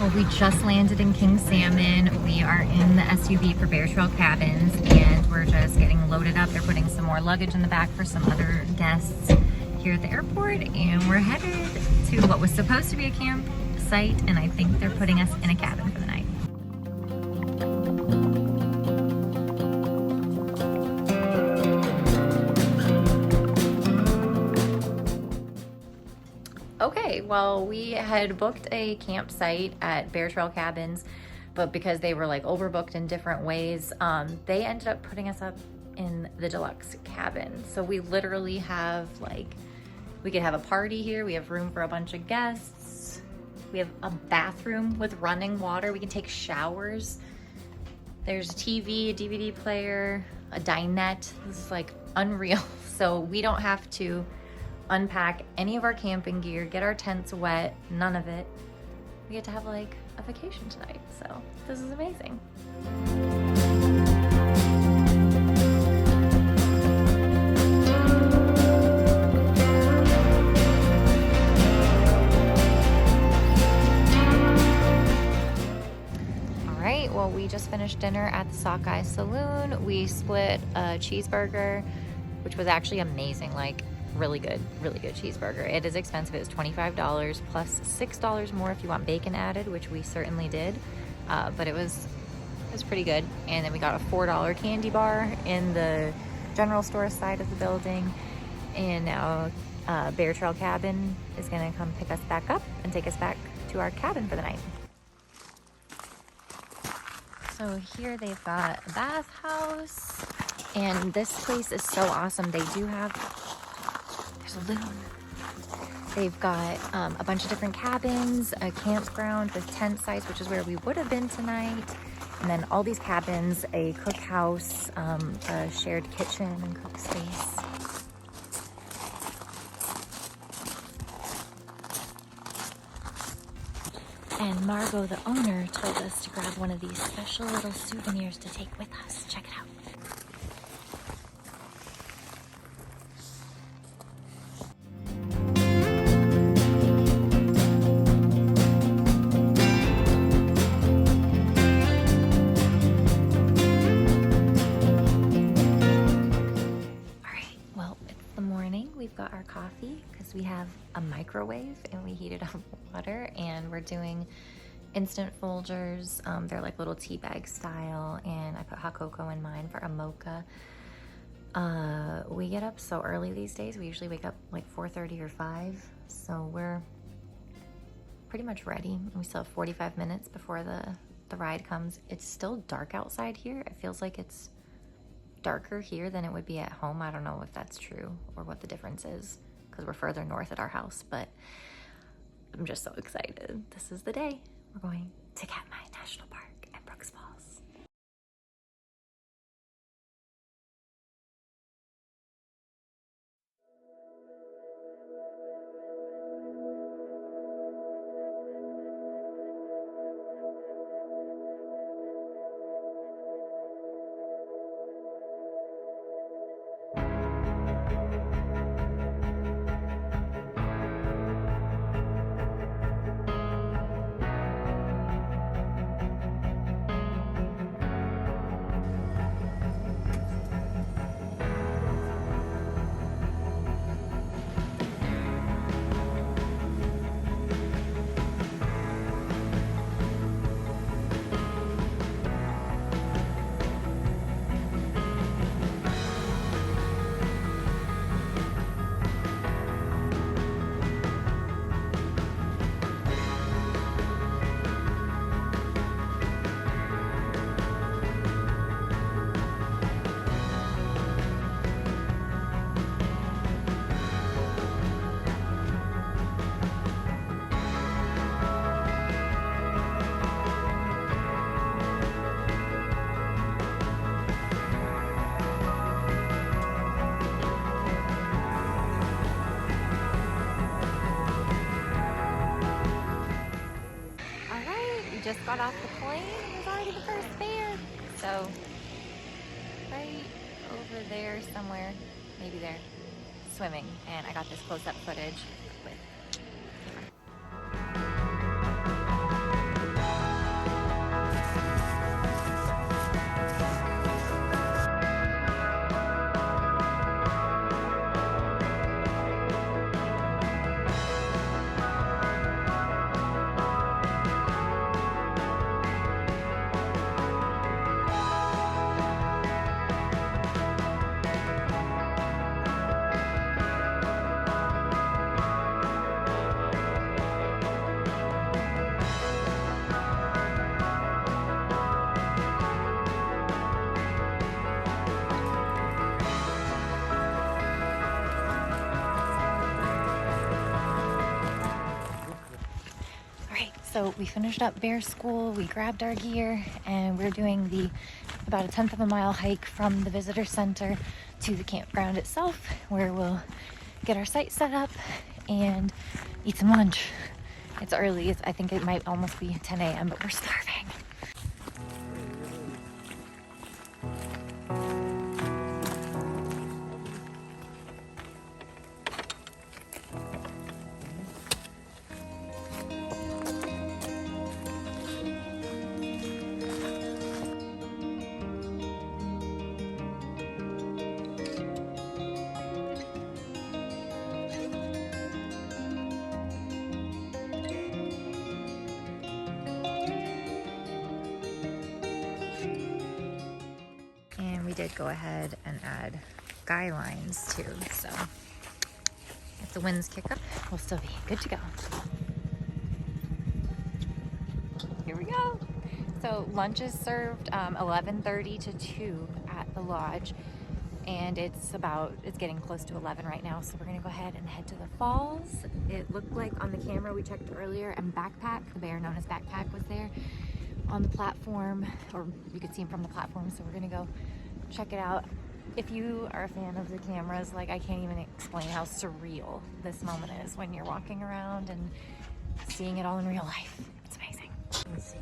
Well, we just landed in King Salmon. We are in the SUV for Bear Trail Cabins, and we're just getting loaded up. They're putting some more luggage in the back for some other guests here at the airport, and we're headed to what was supposed to be a campsite, and I think they're putting us in a cabin for the night. Okay, well, we had booked a campsite at Bear Trail Cabins, but because they were like overbooked in different ways, they ended up putting us up in the deluxe cabin. So we literally have like, we could have a party here. We have room for a bunch of guests. We have a bathroom with running water. We can take showers. There's a TV, a DVD player, a dinette. This is like unreal. So we don't have to unpack any of our camping gear, get our tents wet, none of it. We get to have like a vacation tonight, so this is amazing. All right, well, we just finished dinner at the Sockeye Saloon. We split a cheeseburger, which was actually amazing, like really good cheeseburger. It is expensive. It was $25 plus $6 more if you want bacon added, which we certainly did, but it was pretty good. And then we got a $4 candy bar in the general store side of the building, and now Bear Trail Cabin is gonna come pick us back up and take us back to our cabin for the night. So here they've got a bathhouse, and this place is so awesome. They do have saloon. They've got a bunch of different cabins, a campground with tent sites, which is where we would have been tonight, and then all these cabins, a cookhouse, a shared kitchen and cook space. And Margot, the owner, told us to grab one of these special little souvenirs to take with us. Check it out. Got our coffee because we have a microwave and we heated up water, and we're doing instant Folgers. They're like little tea bag style, and I put hot cocoa in mine for a mocha. We get up so early these days. We usually wake up like 4:30 or 5, so we're pretty much ready. We still have 45 minutes before the ride comes. It's still dark outside here. It feels like it's darker here than it would be at home. I don't know if that's true or what the difference is because we're further north at our house, but I'm just so excited. This is the day. We're going to Katmai National Park and Brooks Falls. Just got off the plane and there's already the first bear. So right over there somewhere, maybe there, swimming, and I got this close-up footage with So we finished up bear school, we grabbed our gear, and we're doing the about a 1/10 of a mile hike from the visitor center to the campground itself, where we'll get our site set up and eat some lunch. It's early, I think it might almost be 10 a.m., but we're starving. And we did go ahead and add guy lines too, so if the winds kick up, we'll still be good to go. Here we go. So lunch is served 11:30 to 2 at the lodge, and it's getting close to 11 right now, so we're gonna go ahead and head to the falls. It looked like on the camera we checked earlier, and Backpack, the bear known as Backpack, was there on the platform, or you could see him from the platform, so we're gonna go check it out. If you are a fan of the cameras, like, I can't even explain how surreal this moment is when you're walking around and seeing it all in real life. It's amazing. Let's see.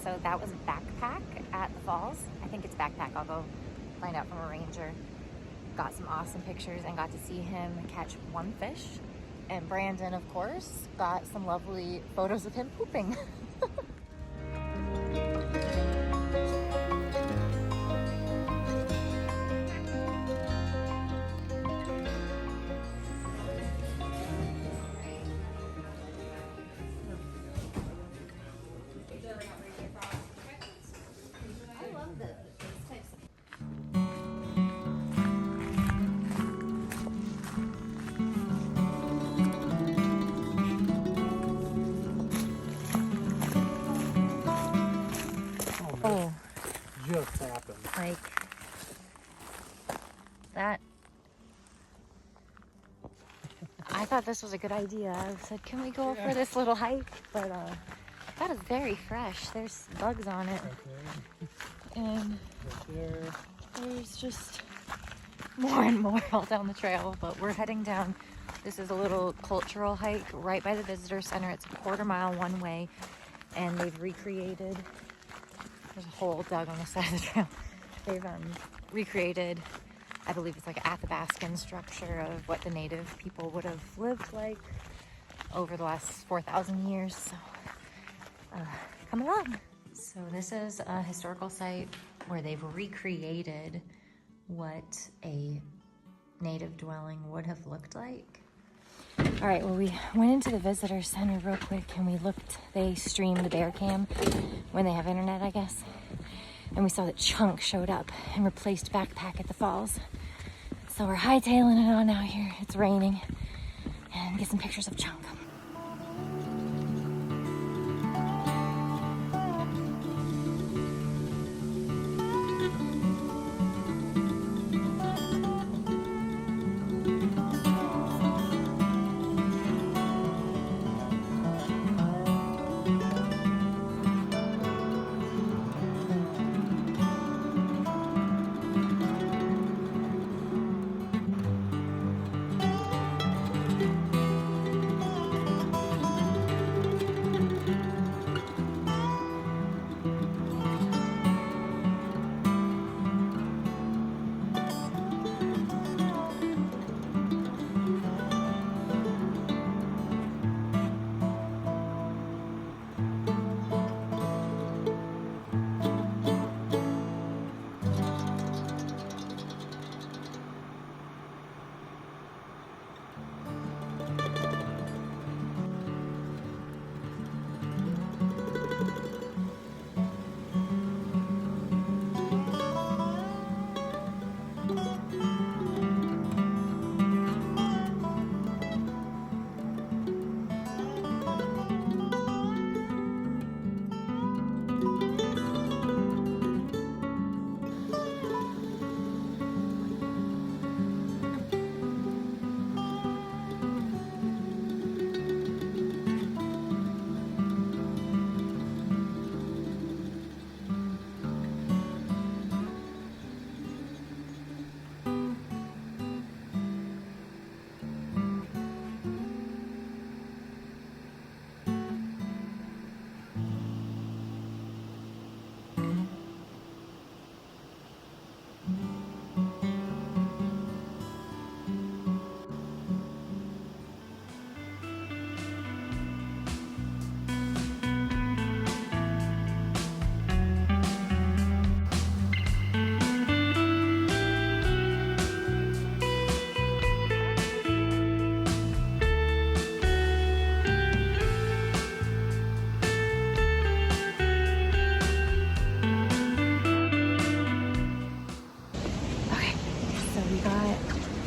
So that was Backpack at the falls. I think it's Backpack. I'll go find out from a ranger. Got some awesome pictures and got to see him catch one fish. And Brandon, of course, got some lovely photos of him pooping. Oh, just happened. Like that. I thought this was a good idea. I said, can we go for this little hike? But that is very fresh. There's bugs on it. Okay. And Right there's just more and more all down the trail. But we're heading down. This is a little cultural hike right by the visitor center. It's a 1/4 mile one way. And they've recreated, there's a hole dug on the side of the trail. They've recreated, I believe it's like an Athabascan structure of what the native people would have lived like over the last 4,000 years. So come along. So this is a historical site where they've recreated what a native dwelling would have looked like. All right, well, we went into the visitor center real quick and we looked. They stream the bear cam when they have internet, I guess. And we saw that Chunk showed up and replaced Backpack at the falls. So we're hightailing it on out here. It's raining. And get some pictures of Chunk.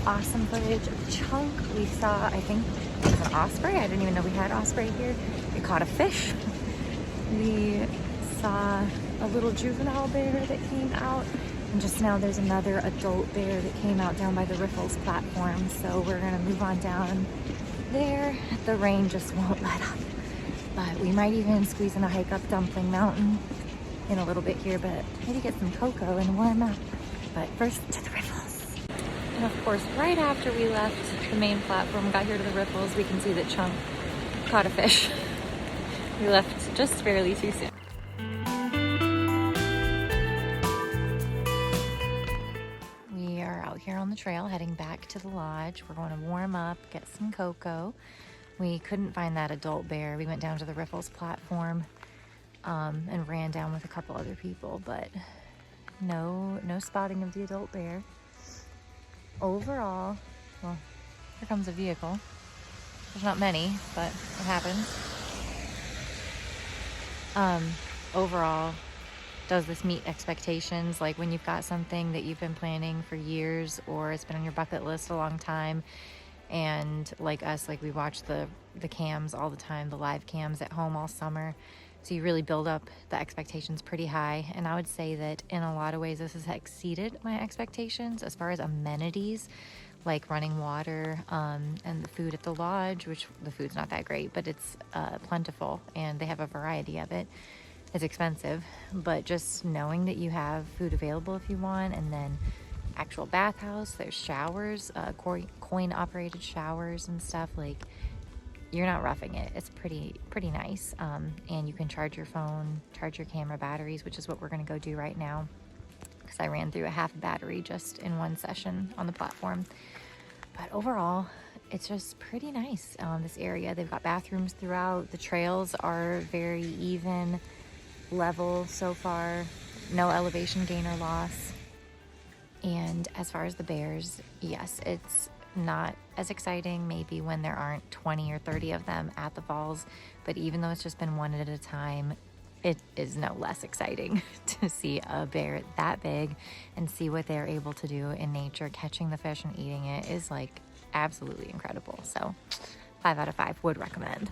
Awesome footage of Chunk. We saw, I think it was an osprey. I didn't even know we had osprey here. We caught a fish. We saw a little juvenile bear that came out. And just now there's another adult bear that came out down by the Riffles platform. So we're gonna move on down there. The rain just won't let up. But we might even squeeze in a hike up Dumpling Mountain in a little bit here, but maybe get some cocoa and warm up. But first to the Riffles. And of course, right after we left the main platform, got here to the Riffles, we can see that Chunk caught a fish. We left just barely too soon. We are out here on the trail heading back to the lodge. We're going to warm up, get some cocoa. We couldn't find that adult bear. We went down to the Riffles platform and ran down with a couple other people, but no spotting of the adult bear. Overall, well, here comes a vehicle. There's not many, but it happens. Overall, does this meet expectations? Like when you've got something that you've been planning for years or it's been on your bucket list a long time, and like us, like we watch the cams all the time, the live cams at home all summer. So you really build up the expectations pretty high. And I would say that in a lot of ways, this has exceeded my expectations as far as amenities, like running water and the food at the lodge, which the food's not that great, but it's plentiful and they have a variety of it. It's expensive, but just knowing that you have food available if you want, and then actual bathhouse, there's showers, coin operated showers and stuff, like you're not roughing it. It's pretty nice. And you can charge your phone, charge your camera batteries, which is what we're gonna go do right now, because I ran through a half battery just in one session on the platform. But overall, it's just pretty nice, this area. They've got bathrooms throughout. The trails are very even, level so far. No elevation gain or loss. And as far as the bears, yes, it's not as exciting maybe when there aren't 20 or 30 of them at the falls, but even though it's just been one at a time, it is no less exciting to see a bear that big and see what they're able to do in nature. Catching the fish and eating it is like absolutely incredible. So 5 out of 5 would recommend.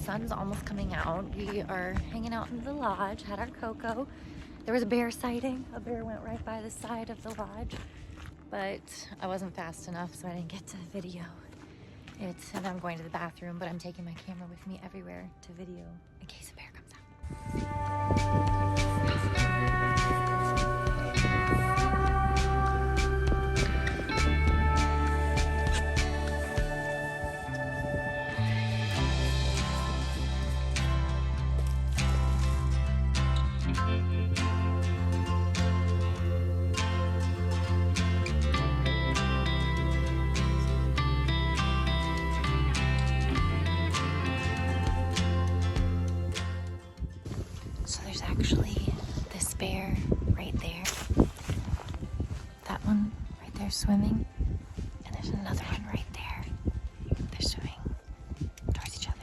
Sun's almost coming out. We are hanging out in the lodge, had our cocoa. There was a bear sighting. A bear went right by the side of the lodge, but I wasn't fast enough, so I didn't get to video it. And I'm going to the bathroom, but I'm taking my camera with me everywhere to video in case a bear comes out. So there's actually this bear right there. That one right there swimming. And there's another one right there. They're swimming towards each other.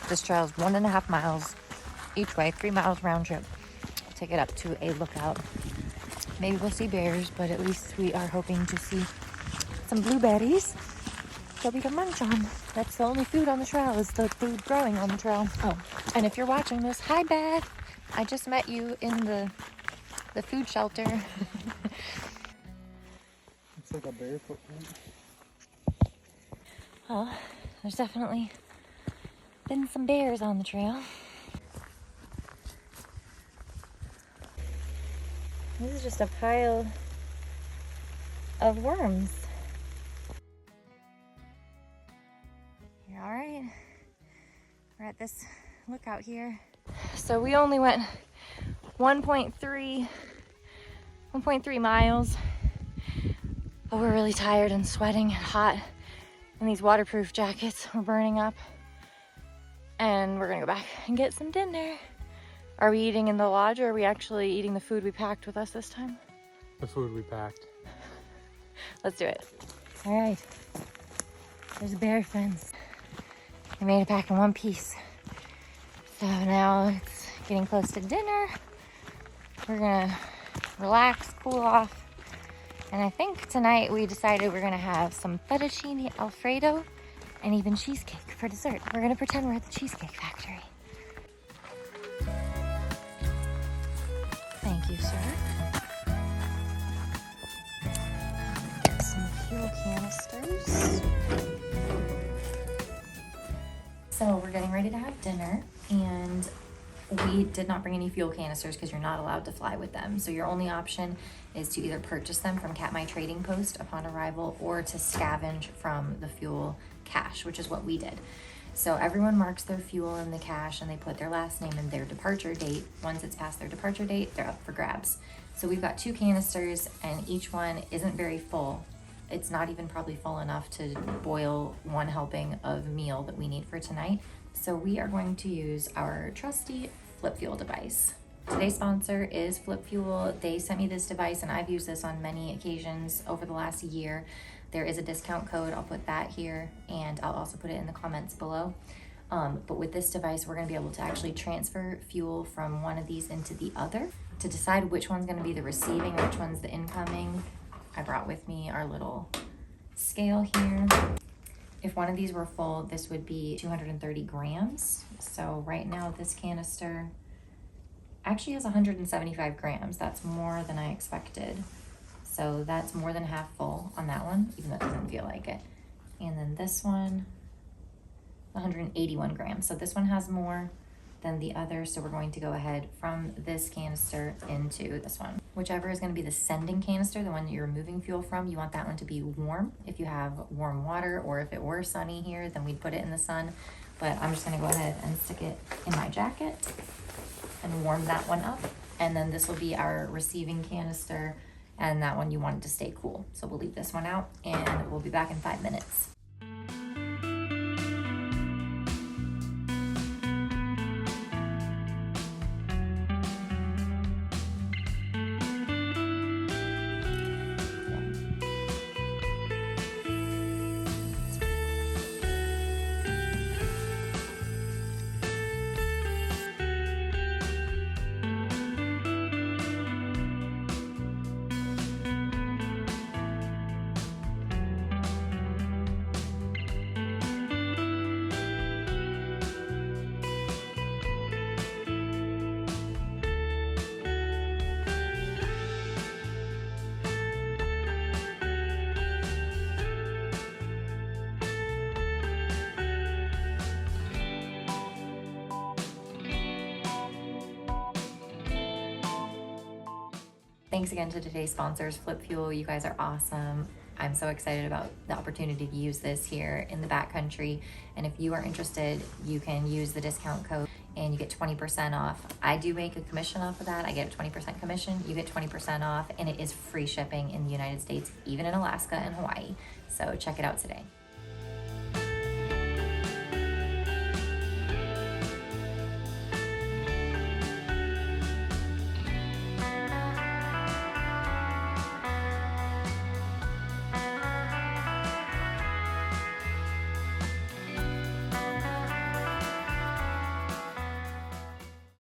This trail is 1.5 miles each way, 3 miles round trip. We'll take it up to a lookout. Maybe we'll see bears, but at least we are hoping to see some blueberries that we can munch on. That's the only food on the trail, is the food growing on the trail. Oh, and if you're watching this, hi Beth. I just met you in the food shelter. It's like a bear footprint. Well, there's definitely been some bears on the trail. This is just a pile of worms. You're all right? We're at this lookout here. So we only went 1.3 miles, but we're really tired and sweating and hot, and these waterproof jackets are burning up. And we're gonna go back and get some dinner. Are we eating in the lodge, or are we actually eating the food we packed with us this time? The food we packed. Let's do it. All right, there's a bear fence. I made it back in one piece. So now it's getting close to dinner. We're gonna relax, cool off. And I think tonight we decided we're gonna have some fettuccine Alfredo and even cheesecake for dessert. We're gonna pretend we're at the Cheesecake Factory. Thank you, sir. Get some fuel canisters. So we're getting ready to have dinner, and we did not bring any fuel canisters because you're not allowed to fly with them. So your only option is to either purchase them from Katmai Trading Post upon arrival, or to scavenge from the fuel cache, which is what we did. So everyone marks their fuel in the cache and they put their last name and their departure date. Once it's past their departure date, they're up for grabs. So we've got 2 canisters and each one isn't very full. It's not even probably full enough to boil 1 helping of meal that we need for tonight. So we are going to use our trusty FlipFuel device. Today's sponsor is FlipFuel. They sent me this device and I've used this on many occasions over the last year. There is a discount code. I'll put that here and I'll also put it in the comments below. But with this device, we're gonna be able to actually transfer fuel from one of these into the other. To decide which one's gonna be the receiving and which one's the incoming, I brought with me our little scale here. If one of these were full, this would be 230 grams. So right now this canister actually has 175 grams. That's more than I expected. So that's more than half full on that one, even though it doesn't feel like it. And then this one, 181 grams. So this one has more than the other. So we're going to go ahead from this canister into this one. Whichever is going to be the sending canister, the one that you're removing fuel from, you want that one to be warm. If you have warm water, or if it were sunny here, then we'd put it in the sun. But I'm just going to go ahead and stick it in my jacket and warm that one up. And then this will be our receiving canister, and that one you want it to stay cool. So we'll leave this one out and we'll be back in 5 minutes. Thanks again to today's sponsors, FlipFuel. You guys are awesome. I'm so excited about the opportunity to use this here in the backcountry. And if you are interested, you can use the discount code and you get 20% off. I do make a commission off of that. I get a 20% commission. You get 20% off, and it is free shipping in the United States, even in Alaska and Hawaii. So check it out today.